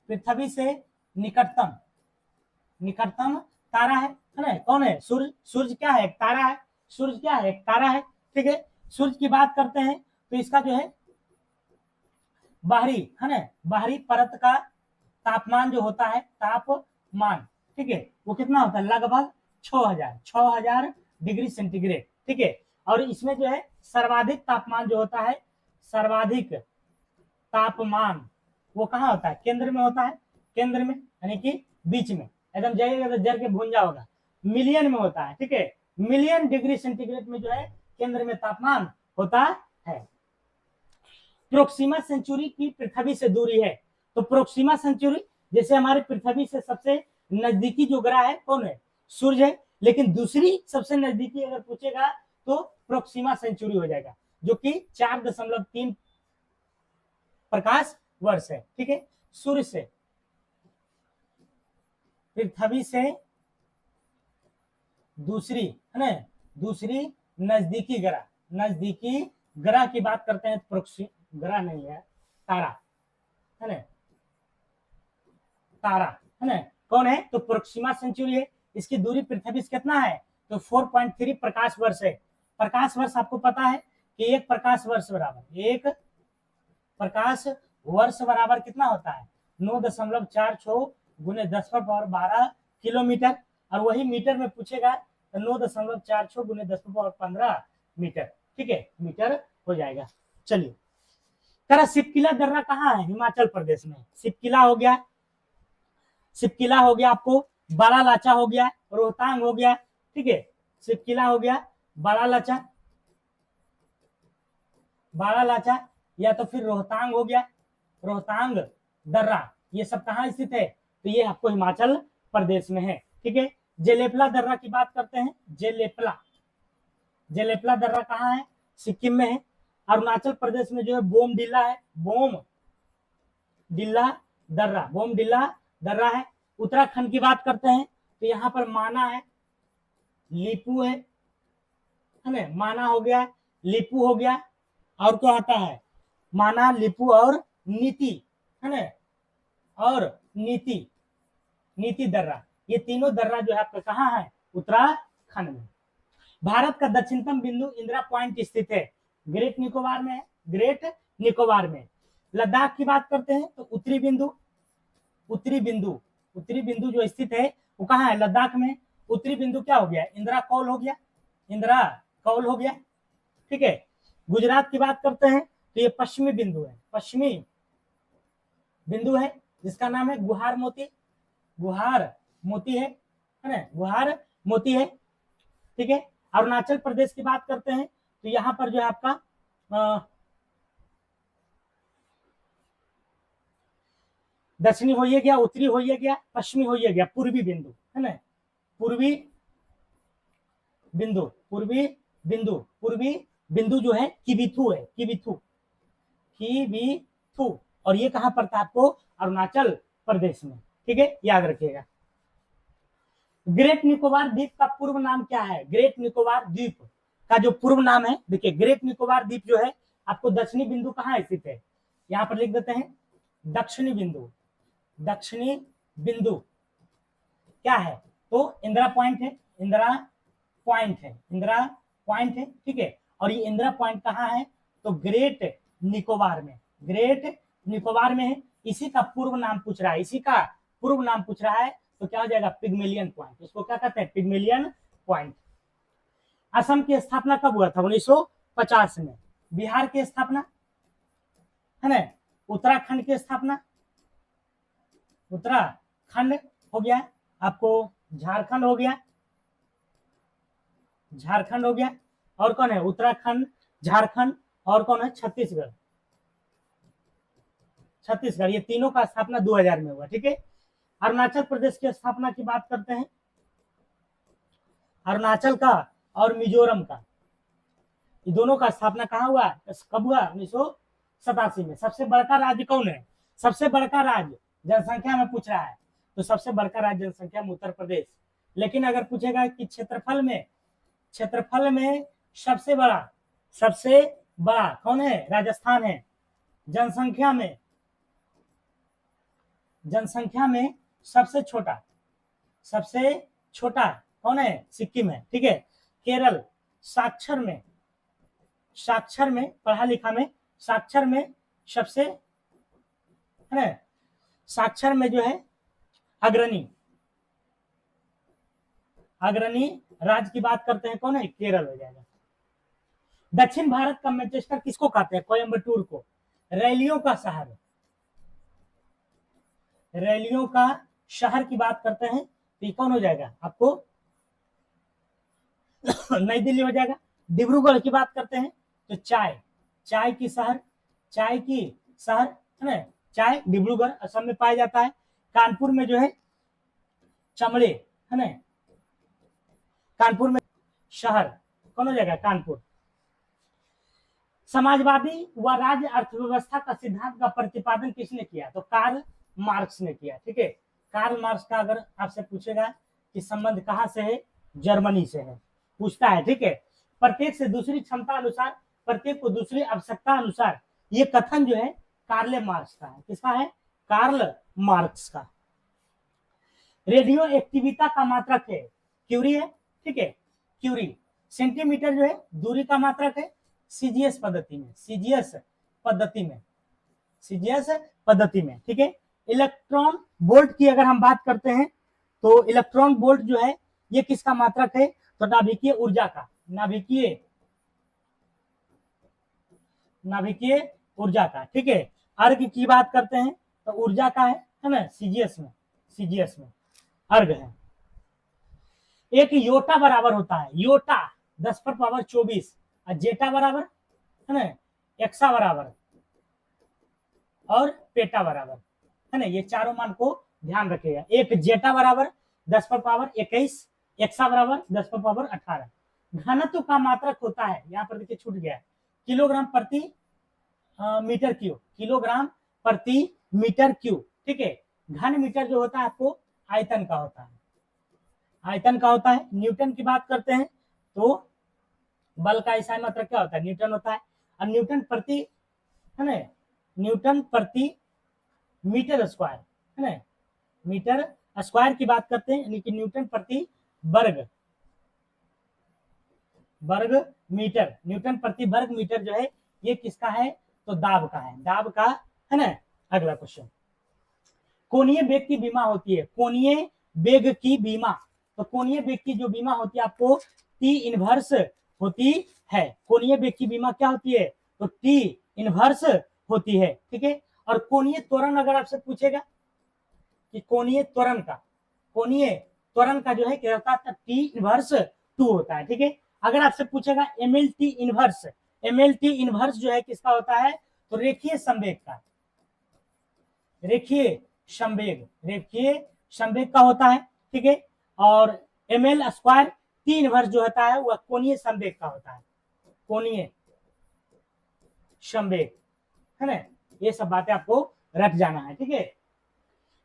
[SPEAKER 1] पृथ्वी से निकटतम, निकटतम तारा है ना? कौन है? सूर्य। सूर्य क्या है? एक तारा है। सूर्य क्या है? एक तारा है। ठीक है, सूर्य की बात करते हैं तो इसका जो है बाहरी, है ना, बाहरी परत का तापमान जो होता है, तापमान, ठीक है, वो कितना होता है? लगभग 6000 डिग्री सेंटीग्रेड। ठीक है, और इसमें जो है सर्वाधिक तापमान जो होता है, सर्वाधिक तापमान वो कहाँ होता है? केंद्र में होता है, केंद्र में यानी कि बीच में, एकदम जाइएगा तो जर के भूंजा होगा, मिलियन में होता है। ठीक है, मिलियन डिग्री सेंटीग्रेड में जो है केंद्र में तापमान होता है। प्रोक्सिमा सेंचुरी की पृथ्वी से दूरी है। तो प्रोक्सिमा सेंचुरी, जैसे हमारे पृथ्वी से सबसे नजदीकी जो ग्रह है कौन है, सूर्य है, लेकिन दूसरी सबसे नजदीकी अगर पूछेगा तो प्रोक्सिमा सेंचुरी हो जाएगा, जो कि 4.3 प्रकाश वर्ष है। ठीक है, सूर्य से, पृथ्वी से दूसरी है ना, दूसरी नजदीकी ग्रह, नजदीकी ग्रह की बात करते हैं तो ग्रह नहीं है, तारा है ना, तारा है ना, कौन है तो प्रोक्सिमा सेंचुरी है। इसकी दूरी पृथ्वी से कितना है तो 4.3 प्रकाश वर्ष है। प्रकाश वर्ष आपको पता है कि एक प्रकाश वर्ष बराबर, एक प्रकाश वर्ष बराबर कितना होता है 9.46 गुने 10⁻12 किलोमीटर, और वही मीटर में पूछेगा तो 9.46 गुने 10⁻15 मीटर। ठीक है, मीटर हो जाएगा। चलिए, करा सिपकिला दर्रा कहाँ है, हिमाचल प्रदेश में। सिपकिला हो गया, सिपकिला हो गया आपको, बड़ा लाचा हो गया, रोहतांग हो गया। ठीक है, सिपकिला हो गया, बड़ा लाचा, बड़ा लाचा, या तो फिर रोहतांग हो गया, रोहतांग दर्रा, ये सब कहाँ स्थित है तो ये आपको हिमाचल प्रदेश में है। ठीक है, जेलेपला दर्रा की बात करते हैं, जेलेपला, जेलेपला दर्रा कहाँ है, सिक्किम में है। अरुणाचल प्रदेश में जो है बोमडिला है, बोमडिला दर्रा, बोमडिला दर्रा है। उत्तराखंड की बात करते हैं तो यहाँ पर माना है, लीपू है ना, माना हो गया, लीपू हो गया, और क्या आता है माना, लीपू और नीति है ना, और नीति, नीति दर्रा, ये तीनों दर्रा जो है आपका कहाँ है उत्तराखंड में। भारत का दक्षिणतम बिंदु इंदिरा पॉइंट स्थित है, ग्रेट निकोबार में है, ग्रेट निकोबार में। लद्दाख की बात करते हैं तो उत्तरी बिंदु, उत्तरी बिंदु, उत्तरी बिंदु जो स्थित है वो कहाँ है लद्दाख में। उत्तरी बिंदु क्या हो गया, इंदिरा कौल हो गया, इंदिरा कौल हो गया। ठीक है, गुजरात की बात करते हैं तो ये पश्चिमी बिंदु है, पश्चिमी बिंदु है, जिसका नाम है गुहार मोती, गुहार मोती है ना, गुहार मोती है। ठीक है, अरुणाचल प्रदेश की बात करते हैं तो यहाँ पर जो है आपका दक्षिणी हो गया, उत्तरी हो गया, पश्चिमी हो गया, पूर्वी बिंदु है ना, पूर्वी बिंदु, पूर्वी बिंदु, पूर्वी बिंदु जो है किबिथु है, किबिथु, किबिथु, और ये कहां पर था आपको अरुणाचल प्रदेश में। ठीक है, याद रखिएगा। ग्रेट निकोबार द्वीप का पूर्व नाम क्या है, ग्रेट निकोबार द्वीप का जो पूर्व नाम है, देखिए ग्रेट निकोबार द्वीप जो है आपको दक्षिणी बिंदु कहाँ स्थित है, यहाँ पर लिख देते हैं दक्षिणी बिंदु, दक्षिणी बिंदु क्या है तो इंदिरा पॉइंट है, इंदिरा पॉइंट है, इंदिरा पॉइंट है। ठीक है, और ये इंदिरा पॉइंट कहाँ है तो ग्रेट निकोबार में, ग्रेट निकोबार में है। इसी का पूर्व नाम पूछ रहा है, इसी का पूर्व नाम पूछ रहा है तो क्या हो जाएगा पिग्मेलियन पॉइंट, इसको क्या कहते हैं पिग्मेलियन पॉइंट। असम की स्थापना कब हुआ था 1950 में। बिहार की स्थापना है ना, उत्तराखंड की स्थापना, उत्तराखंड हो गया आपको, झारखंड हो गया, झारखंड हो गया, और कौन है उत्तराखंड, झारखंड, और कौन है छत्तीसगढ़, छत्तीसगढ़, ये तीनों का स्थापना 2000 में हुआ। ठीक है, अरुणाचल प्रदेश की स्थापना की बात करते हैं, अरुणाचल का और मिजोरम का, ये दोनों का स्थापना कहाँ हुआ, कब हुआ 1987 में। सबसे बड़का राज्य कौन है, सबसे बड़का राज्य जनसंख्या में पूछ रहा है तो सबसे बड़का राज्य जनसंख्या में उत्तर प्रदेश। लेकिन अगर पूछेगा कि क्षेत्रफल में, क्षेत्रफल में सबसे बड़ा, सबसे बड़ा कौन है राजस्थान है। जनसंख्या में, जनसंख्या में सबसे छोटा, सबसे छोटा कौन है सिक्किम है। ठीक है, केरल, साक्षर में, साक्षर में पढ़ा लिखा में, साक्षर में सबसे है, साक्षर में जो है अग्रणी, अग्रणी राज्य की बात करते हैं कौन है केरल हो जाएगा। दक्षिण भारत का मैनचेस्टर किसको कहते हैं, कोयम्बटूर को, रैलियों का शहर, रैलियों का शहर की बात करते हैं तो ये कौन हो जाएगा आपको नई दिल्ली हो जाएगा। डिब्रूगढ़ की बात करते हैं तो चाय, चाय की शहर चाय की शहर है ना, चाय डिब्रूगढ़ असम में पाया जाता है। कानपुर में जो है चमड़े है ना, कानपुर में शहर कौन हो जाएगा, कानपुर। समाजवादी व राज्य अर्थव्यवस्था का सिद्धांत का प्रतिपादन किसने किया, तो कार्ल मार्क्स ने किया। ठीक है, कार्ल मार्क्स का अगर आपसे पूछेगा कि संबंध कहां से है, जर्मनी से है, पूछता है। ठीक है, प्रत्येक से दूसरी क्षमता अनुसार, प्रत्येक को दूसरी आवश्यकता अनुसार, ये कथन जो है कार्ल मार्क्स का है। किसका है, कार्ल मार्क्स का। रेडियो एक्टिविता का मात्रक है क्यूरी है। ठीक है, क्यूरी। सेंटीमीटर जो है दूरी का मात्रक है सीजीएस पद्धति में, सीजीएस पद्धति में, सीजीएस पद्धति में। ठीक है, इलेक्ट्रॉन वोल्ट की अगर हम बात करते हैं तो इलेक्ट्रॉन वोल्ट जो है ये किसका मात्रक है, तो नाभिकीय ऊर्जा का, नाभिकीय ऊर्जा का। ठीक है, अर्घ की बात करते हैं तो ऊर्जा का है ना, सीजीएस में, सीजीएस में अर्घ है। एक योटा बराबर होता है, योटा 10 पर पावर 24, और जेटा बराबर है ना, एक्सा बराबर और पेटा बराबर है ना, ये चारों मान को ध्यान रखिएगा। एक जेटा बराबर 10 पर पावर 21, एक्सा बराबर 10 पर पावर 18। घनत्व का मात्रक होता है, यहाँ पर देखिए छूट गया है, किलोग्राम प्रति मीटर क्यूब, किलोग्राम प्रति मीटर क्यूब। ठीक है, घन मीटर जो होता है आपको आयतन का होता है, आयतन का होता है। न्यूटन की बात करते हैं तो बल का ऐसा मात्रक क्या होता है, न्यूटन होता है। और न्यूटन प्रति है ना, न्यूटन प्रति मीटर स्क्वायर है ना, मीटर स्क्वायर की बात करते हैं, यानी कि न्यूटन प्रति वर्ग, वर्ग मीटर, न्यूटन प्रति वर्ग मीटर जो है ये किसका है, तो दाब का है, दाब का है ना। अगला क्वेश्चन, कोणीय वेग की बीमा होती है, कोणीय वेग की बीमा, तो कोणीय वेग की जो बीमा होती है आपको टी इनवर्स होती है। कोणीय वेग की बीमा क्या होती है, तो टी इनवर्स होती है। ठीक है, और कोणीय त्वरण अगर आपसे पूछेगा कि कोणीय त्वरण का, कोणीय त्वरण का जो है क्या होता है, टी इनवर्स 2 होता है। ठीक है, अगर आपसे पूछेगा एमएलटी इनवर्स, एमएलटी इनवर्स जो है किसका होता है, तो रेखीय संवेग का, रेखीय संवेग, रेखीय संवेग का होता है। ठीक है, और एमएल स्क्वायर टी इनवर्स जो होता है वह कोणीय संवेग का होता है, कोणीय संवेग है ना। ये सब बातें आपको रख जाना है। ठीक है,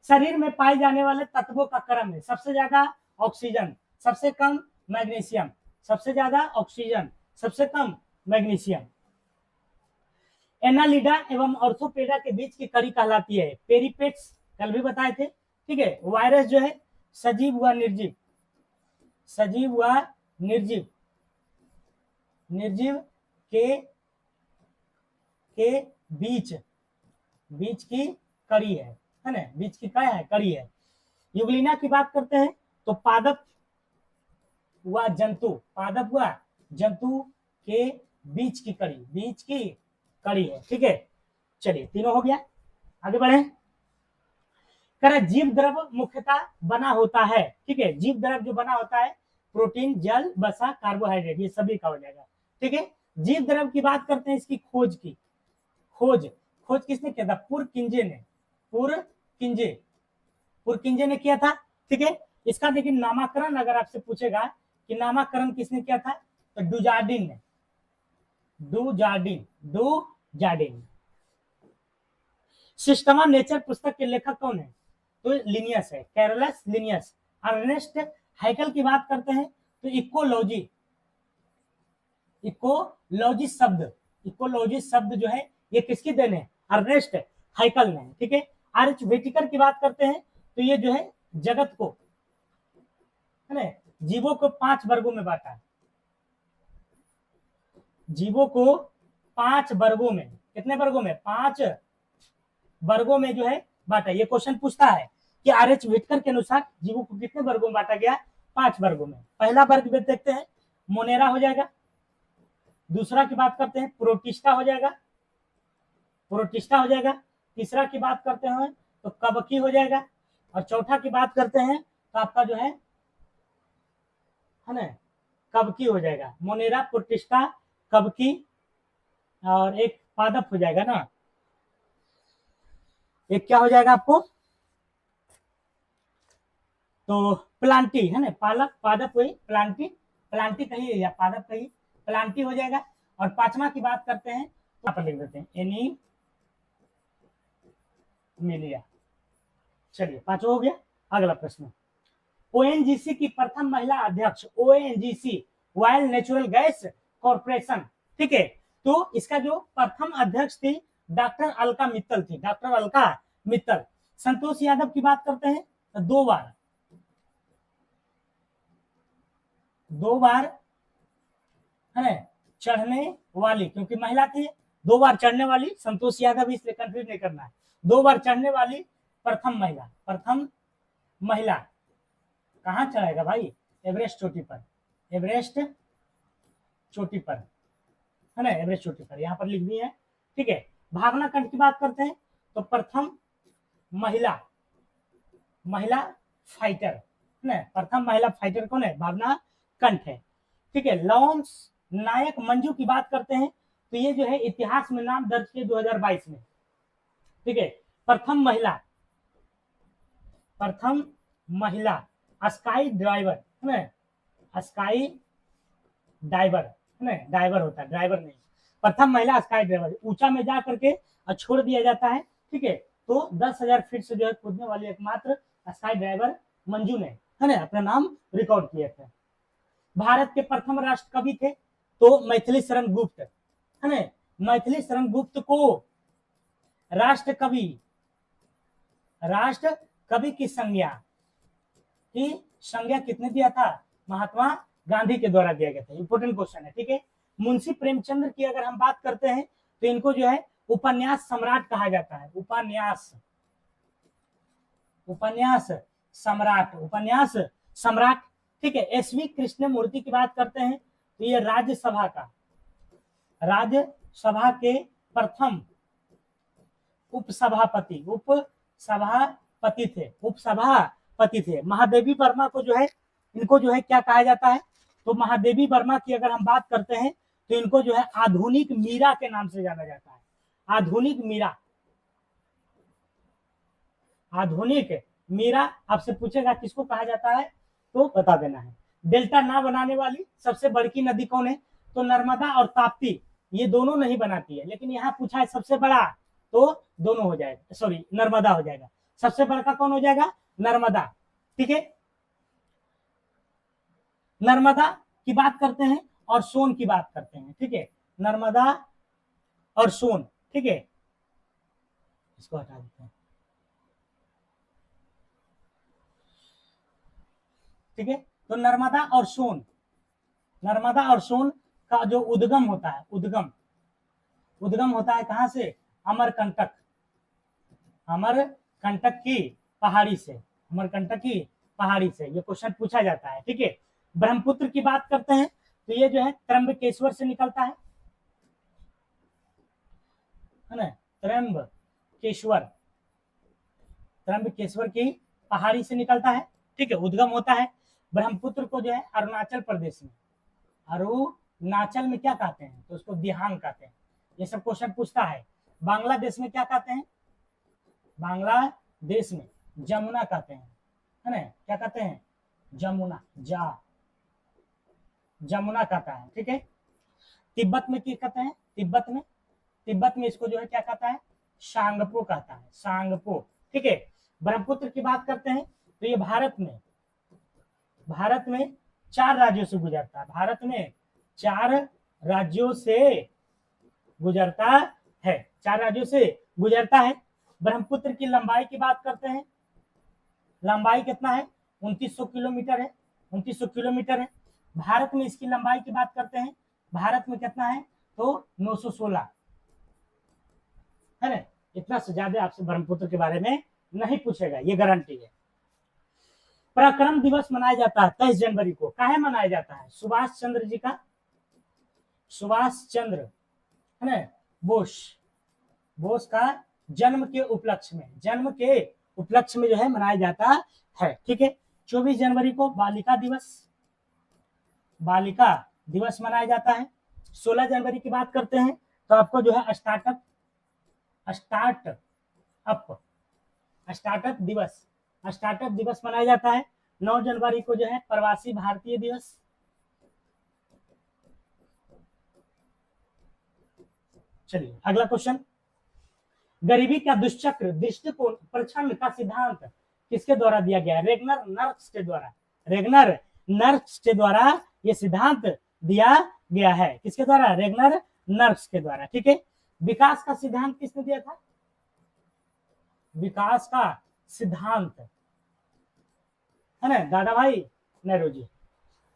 [SPEAKER 1] शरीर में पाए जाने वाले तत्वों का क्रम है, सबसे ज्यादा ऑक्सीजन, सबसे कम मैग्नीशियम, सबसे ज्यादा ऑक्सीजन, सबसे कम मैग्नीशियम। एनालिडा एवं ऑर्थोपेडा के बीच की कड़ी कहलाती है पेरिपेट्स, कल भी बताए थे। ठीक है, वायरस जो है सजीव व निर्जीव, सजीव व निर्जीव, निर्जीव के बीच, बीच की कड़ी है ना, बीच की क्या है, कड़ी है। युगलिना की बात करते हैं तो पादप व जंतु, पादप व जंतु के बीच की कड़ी, बीच की कड़ी है। ठीक है, चलिए तीनों हो गया, आगे बढ़े। करें, जीव द्रव मुख्यतः बना होता है। ठीक है, जीव द्रव जो बना होता है प्रोटीन, जल, वसा, कार्बोहाइड्रेट, ये सभी का हो जाएगा। ठीक है, जीव द्रव की बात करते हैं, इसकी खोज की, खोज, खोज किसने किया था, पुरकिंजे ने, पुरकिंजे, पुरकिंजे ने किया था। ठीक है, इसका देखिए नामकरण अगर आपसे पूछेगा कि नामकरण किसने किया था, तो डुजार्डिन ने, डुजार्डिन, डुजार्डिन। सिस्टमा नेचर पुस्तक के लेखक कौन है, तो लिनियस है, कैरोलस लिनियस। अर्नेस्ट हैकल की बात करते हैं तो इकोलॉजी, इकोलॉजी शब्द, इकोलॉजी शब्द जो है ये किसकी देन है, अर्नेस्ट हैकल ने। ठीक है, आर्च वेटिकर की बात करते हैं तो ये जो है जगत को है ना, जीवों को 5 वर्गों में बांटा है, जीवों को 5 वर्गों में, कितने वर्गों में, 5 वर्गों में जो है बांटा। ये क्वेश्चन पूछता है कि आर.एच. व्हिटकर के अनुसार जीवों को कितने वर्गों में बांटा गया, 5 वर्गों में। पहला वर्ग में देखते हैं मोनेरा हो जाएगा, दूसरा की बात करते हैं प्रोटिस्टा हो जाएगा, प्रोटिस्टा हो जाएगा, तीसरा की बात करते हैं तो कवकी हो जाएगा, और चौथा की बात करते हैं तो आपका जो है ना कवकी हो जाएगा, मोनेरा, प्रोटिस्टा, कवकी, और एक पादप हो जाएगा ना, एक क्या हो जाएगा आपको, तो प्लांटी है ना, पालक पादप वही प्लांटी, प्लांटी कहिए या पादप कहिए, प्लांटी हो जाएगा। और पांचवा की बात करते हैं तो यहाँ पर लिख देते हैं एनीमिलिया। चलिए पांचवा हो गया। अगला प्रश्न, ओएनजीसी की प्रथम महिला अध्यक्ष, ONGC oil natural gas corporation, ठीक है, तो इसका जो प्रथम अध्यक्ष थी डॉक्टर अलका मित्तल थी, डॉक्टर अलका मित्तल। संतोष यादव की बात करते हैं तो दो बार है ना चढ़ने वाली, क्योंकि महिला थी, दो बार चढ़ने वाली, संतोष यादव इसलिए कंफ्यूज नहीं करना है, दो बार चढ़ने वाली प्रथम महिला, प्रथम महिला कहाँ चढ़ेगा भाई, एवरेस्ट चोटी पर, एवरेस्ट चोटी पर है ना, एवरेस्ट चोटी पर यहाँ पर लिख दी है, ठीक है। भावना कंठ की बात करते हैं तो प्रथम महिला, महिला फाइटर है ना, प्रथम महिला फाइटर कौन है, भावना कंठ है, ठीक है। लॉन्स नायक मंजू की बात करते हैं तो ये जो है इतिहास में नाम दर्ज किए 2022 में, ठीक है। प्रथम महिला, प्रथम महिला स्काई ड्राइवर है ना, स्काई डाइवर है ना, डाइवर होता है, ड्राइवर नहीं, प्रथम महिला स्काई ड्राइवर, ऊंचा में जा करके छोड़ दिया जाता है, ठीक है। तो 10,000 फीट से जो है कूदने वाली एकमात्र स्काई ड्राइवर मंजू ने है ना अपना नाम रिकॉर्ड किए थे। भारत के प्रथम राष्ट्र कवि थे तो मैथिली शरण गुप्त है ना, मैथिली शरण गुप्त को राष्ट्र कवि, राष्ट्र कवि की संज्ञा किसने दिया था, महात्मा गांधी के द्वारा दिया गया था, इंपोर्टेंट क्वेश्चन है, ठीक है। मुंशी प्रेमचंद्र की अगर हम बात करते हैं तो इनको जो है उपन्यास सम्राट कहा जाता है, उपन्यास, उपन्यास सम्राट, उपन्यास सम्राट, ठीक है। एसवी कृष्णमूर्ति की बात करते हैं तो ये राज्यसभा का, राज्यसभा के प्रथम उपसभापति, उपसभापति थे, उपसभापति थे। महादेवी वर्मा को जो है, इनको जो है क्या कहा जाता है, तो महादेवी वर्मा की अगर हम बात करते हैं तो इनको जो है आधुनिक मीरा के नाम से जाना जाता है, आधुनिक मीरा, आधुनिक मीरा। आपसे पूछेगा किसको कहा जाता है तो बता देना है। डेल्टा ना बनाने वाली सबसे बड़ी नदी कौन है, तो नर्मदा और ताप्ती, ये दोनों नहीं बनाती है, लेकिन यहाँ पूछा है सबसे बड़ा तो दोनों हो जाएगा, सॉरी नर्मदा हो जाएगा, सबसे बड़ा कौन हो जाएगा, नर्मदा, ठीक है। नर्मदा की बात करते हैं और सोन की बात करते हैं, ठीक है, नर्मदा और सोन, ठीक है, इसको हटा देते हैं, ठीक है। तो नर्मदा और सोन, नर्मदा और सोन का जो उद्गम होता है, उद्गम, उद्गम होता है कहां से, अमरकंटक, अमरकंटक की पहाड़ी से, अमरकंटक की पहाड़ी से ये क्वेश्चन पूछा जाता है, ठीक है। ब्रह्मपुत्र की बात करते हैं तो ये जो है त्र्यंबकेश्वर से निकलता है ना, त्र्यंबकेश्वर, त्र्यंबकेश्वर की पहाड़ी से निकलता है, ठीक है, उद्गम होता है। ब्रह्मपुत्र को जो है अरुणाचल प्रदेश में, अरुणाचल में क्या कहते हैं, तो उसको दिहांग कहते हैं, ये सब क्वेश्चन पूछता है। बांग्लादेश में क्या कहते हैं, बांग्लादेश में जमुना कहते हैं, है ना, क्या कहते हैं, जमुना, जमुना कहता है, ठीक है। तिब्बत में क्या कहते हैं, तिब्बत में इसको जो है क्या कहता है, सांगपो कहता है, सांगपो, ठीक है। ब्रह्मपुत्र की बात करते हैं तो ये भारत में 4 राज्यों से गुजरता है, भारत में 4 राज्यों से गुजरता है, 4 राज्यों से गुजरता है। ब्रह्मपुत्र की लंबाई की बात करते हैं, लंबाई कितना है, 2900 किलोमीटर है, 2900 किलोमीटर है। भारत में इसकी लंबाई की बात करते हैं, भारत में कितना है, तो 916 है ना, इतना से ज्यादा आपसे ब्रह्मपुत्र के बारे में नहीं पूछेगा, ये गारंटी है। पराक्रम दिवस मनाया जाता है 23 जनवरी को, काहे मनाया जाता है, सुभाष चंद्र जी का, सुभाष चंद्र है ना बोस का जन्म के उपलक्ष्य में, जन्म के उपलक्ष्य में जो है मनाया जाता है, ठीक है। 24 जनवरी को बालिका दिवस मनाया जाता है। 16 जनवरी की बात करते हैं तो आपको जो है स्टार्ट अप स्टार्टअप दिवस, स्टार्टअप दिवस मनाया जाता है। 9 जनवरी को जो है प्रवासी भारतीय दिवस। चलिए अगला क्वेश्चन, गरीबी का दुष्चक्र दृष्टिकोण प्रछन्न का सिद्धांत किसके द्वारा दिया गया है? रेगनर नर्क्स के द्वारा, रेगनर नर्क्स के द्वारा ये सिद्धांत दिया गया है। किसके द्वारा? रेगनर नर्क्स के द्वारा। ठीक है, विकास का सिद्धांत किसने दिया था? विकास का सिद्धांत है ना दादा भाई नेहरू।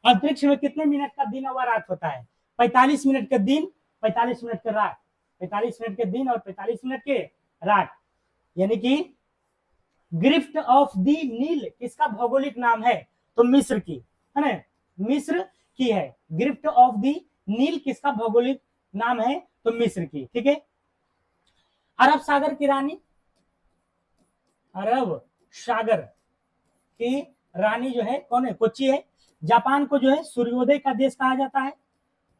[SPEAKER 1] अंतरिक्ष में कितने मिनट का दिन और रात होता है? 45 मिनट का दिन, 45 मिनट का रात, 45 मिनट के दिन और 45 मिनट के रात। यानी कि गिफ्ट ऑफ द नील किसका भौगोलिक नाम है? तो मिस्र की, है ना, मिस्र की है। गिफ्ट ऑफ द नील किसका भौगोलिक नाम है? तो मिस्र की। ठीक है, अरब सागर की रानी, अरब सागर की रानी जो है कौन है? कोची है। जापान को जो है सूर्योदय का देश कहा जाता है,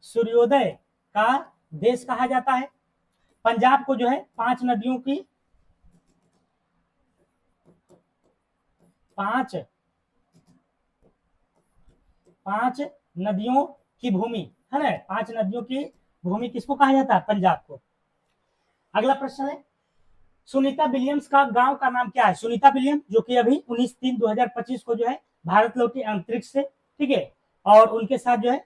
[SPEAKER 1] सूर्योदय का देश कहा जाता है। पंजाब को जो है 5 नदियों की, 5 नदियों की भूमि है ना, 5 नदियों की भूमि किसको कहा जाता है? पंजाब को। अगला प्रश्न है, सुनीता विलियम्स का गांव का नाम क्या है? सुनीता विलियम्स जो कि अभी 19/3/2025 को जो है भारत लौटी अंतरिक्ष से। ठीक है, और उनके साथ जो है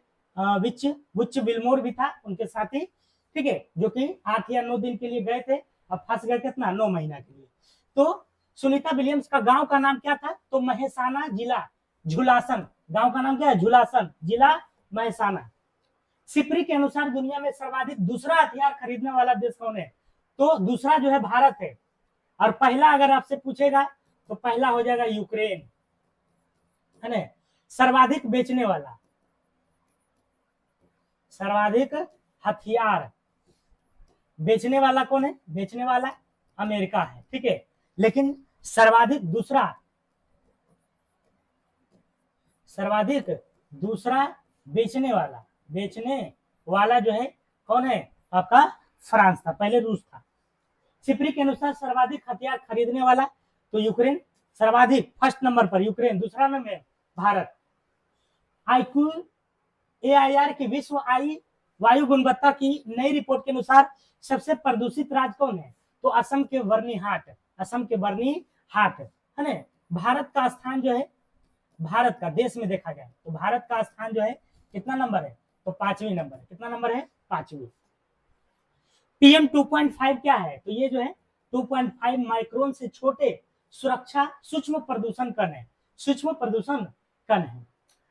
[SPEAKER 1] विच विल्मोर भी था उनके साथ ही। ठीक है, जो कि 8 या 9 दिन के लिए गए थे, अब फंस गए कितना? 9 महीना के लिए। तो सुनीता विलियम्स का गांव का नाम क्या था? तो महसाना जिला झुलासन, गांव का नाम क्या है? झुलासन, जिला महसाना। सिपरी के अनुसार दुनिया में सर्वाधिक दूसरा हथियार खरीदने वाला देश कौन है? तो दूसरा जो है भारत है, और पहला अगर आपसे पूछेगा तो पहला हो जाएगा यूक्रेन, है ना। सर्वाधिक बेचने वाला, सर्वाधिक हथियार बेचने वाला कौन है? बेचने वाला अमेरिका है। ठीक है, लेकिन सर्वाधिक दूसरा बेचने वाला जो है कौन है? आपका फ्रांस था, पहले रूस था। सिपरी के अनुसार सर्वाधिक हथियार खरीदने वाला तो यूक्रेन, सर्वाधिक फर्स्ट नंबर पर यूक्रेन, दूसरा नंबर में भारत। AIR की विश्व वायु गुणवत्ता की नई रिपोर्ट के अनुसार सबसे प्रदूषित राज्य कौन है? तो असम के बर्नीहाट, असम के बर्नीहाट, है ना। भारत का स्थान जो है, भारत का देश में देखा जाए तो भारत का स्थान जो है कितना नंबर है? तो 5वीं नंबर है। कितना नंबर है? 5वीं। PM 2.5 क्या है? तो ये जो है 2.5 माइक्रोन से छोटे सुरक्षा सूक्ष्म प्रदूषण कण है, सूक्ष्म प्रदूषण कण है।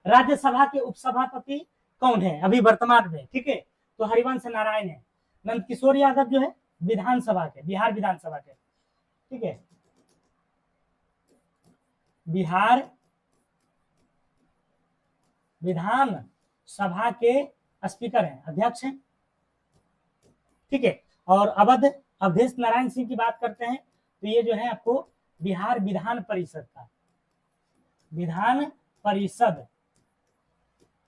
[SPEAKER 1] राज्यसभा के उपसभापति कौन है अभी वर्तमान में? ठीक है, तो हरिवंश नारायण है। नंद किशोर यादव जो है विधानसभा के, बिहार विधानसभा के। ठीक है, बिहार विधान सभा के स्पीकर हैं, अध्यक्ष हैं। ठीक है, और अवधेश नारायण सिंह की बात करते हैं तो ये जो है आपको बिहार विधान परिषद का, विधान परिषद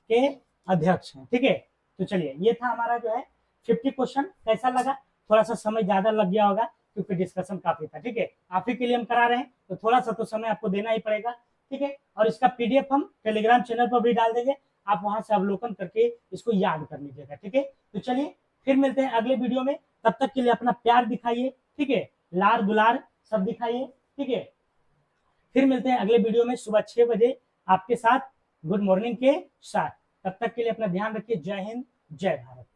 [SPEAKER 1] के अध्यक्ष हैं। ठीक है, तो चलिए ये था हमारा जो है 50 क्वेश्चन। कैसा लगा? थोड़ा सा समय ज्यादा लग गया होगा क्योंकि डिस्कशन काफी था। ठीक है, आप ही के लिए हम करा रहे हैं तो थोड़ा सा तो समय आपको देना ही पड़ेगा। ठीक है, और इसका PDF हम टेलीग्राम चैनल पर भी डाल देंगे, आप वहां से अवलोकन करके इसको याद कर लीजिएगा। ठीक है, तो चलिए फिर मिलते हैं अगले वीडियो में, तब तक के लिए अपना प्यार दिखाइए। ठीक है, लार दुलार सब दिखाइए। ठीक है, फिर मिलते हैं अगले वीडियो में सुबह 6 बजे आपके साथ गुड मॉर्निंग के साथ। तब तक के लिए अपना ध्यान रखिए। जय हिंद, जय भारत।